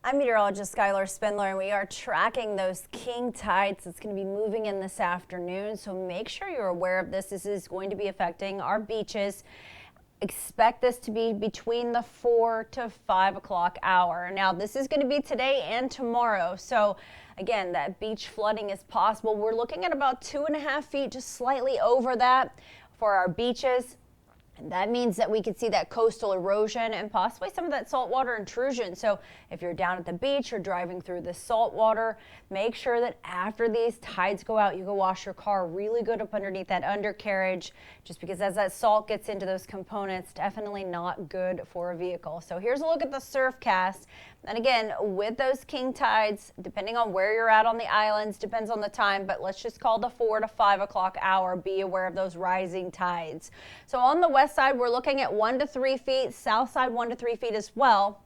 I'm meteorologist Skylar Spinler, and we are tracking those king tides that's going to be moving in this afternoon. So make sure you're aware of this. This is going to be affecting our beaches. Expect this to be between the 4 to 5 o'clock hour. Now, this is going to be today and tomorrow. So again, that beach flooding is possible. We're looking at about 2.5 feet, just slightly over that for our beaches. And that means that we could see that coastal erosion and possibly some of that saltwater intrusion. So if you're down at the beach or driving through the salt water, make sure that after these tides go out, you go wash your car really good up underneath that undercarriage, just because as that salt gets into those components, definitely not good for a vehicle. So here's a look at the surf cast. And again, with those king tides, depending on where you're at on the islands, depends on the time, but let's just call the 4 to 5 o'clock hour. Be aware of those rising tides. So on the west side, we're looking at 1 to 3 feet, south side 1 to 3 feet as well.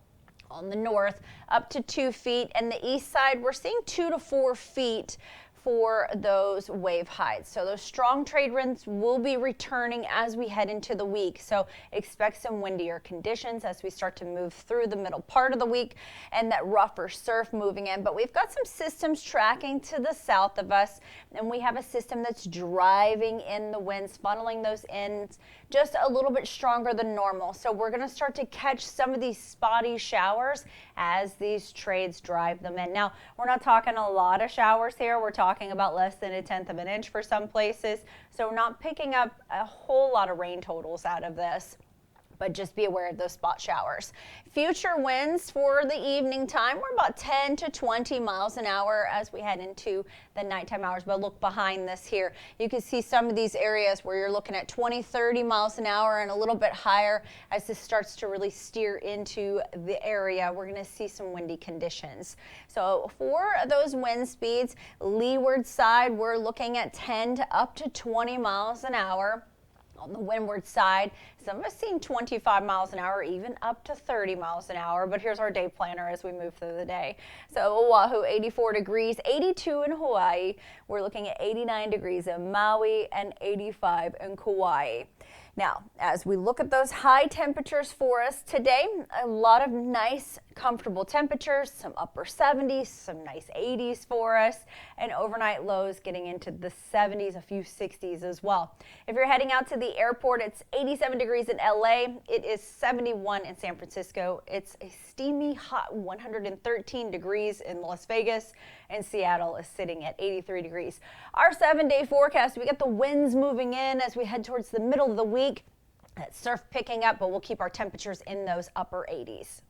On the north, up to 2 feet, and the east side, we're seeing 2 to 4 feet for those wave heights. So those strong trade winds will be returning as we head into the week. So expect some windier conditions as we start to move through the middle part of the week and that rougher surf moving in. But we've got some systems tracking to the south of us, and we have a system that's driving in the winds, funneling those in just a little bit stronger than normal. So we're going to start to catch some of these spotty showers as these trades drive them in. Now, we're not talking a lot of showers here. We're talking about less than 1/10 of an inch for some places. So we're not picking up a whole lot of rain totals out of this, but just be aware of those spot showers. Future winds for the evening time, we're about 10 to 20 miles an hour as we head into the nighttime hours. But look behind this here. You can see some of these areas where you're looking at 20, 30 miles an hour and a little bit higher as this starts to really steer into the area. We're going to see some windy conditions. So for those wind speeds, leeward side, we're looking at 10 to up to 20 miles an hour. On the windward side, some of us seeing 25 miles an hour, even up to 30 miles an hour. But here's our day planner as we move through the day. So Oahu, 84 degrees, 82 in Hawaii. We're looking at 89 degrees in Maui and 85 in Kauai. Now, as we look at those high temperatures for us today, a lot of nice, comfortable temperatures, some upper 70s, some nice 80s for us, and overnight lows getting into the 70s, a few 60s as well. If you're heading out to the airport, it's 87 degrees in LA. It is 71 in San Francisco. It's a steamy, hot 113 degrees in Las Vegas, and Seattle is sitting at 83 degrees. Our 7-day forecast, we got the winds moving in as we head towards the middle of the week. That surf picking up, but we'll keep our temperatures in those upper 80s.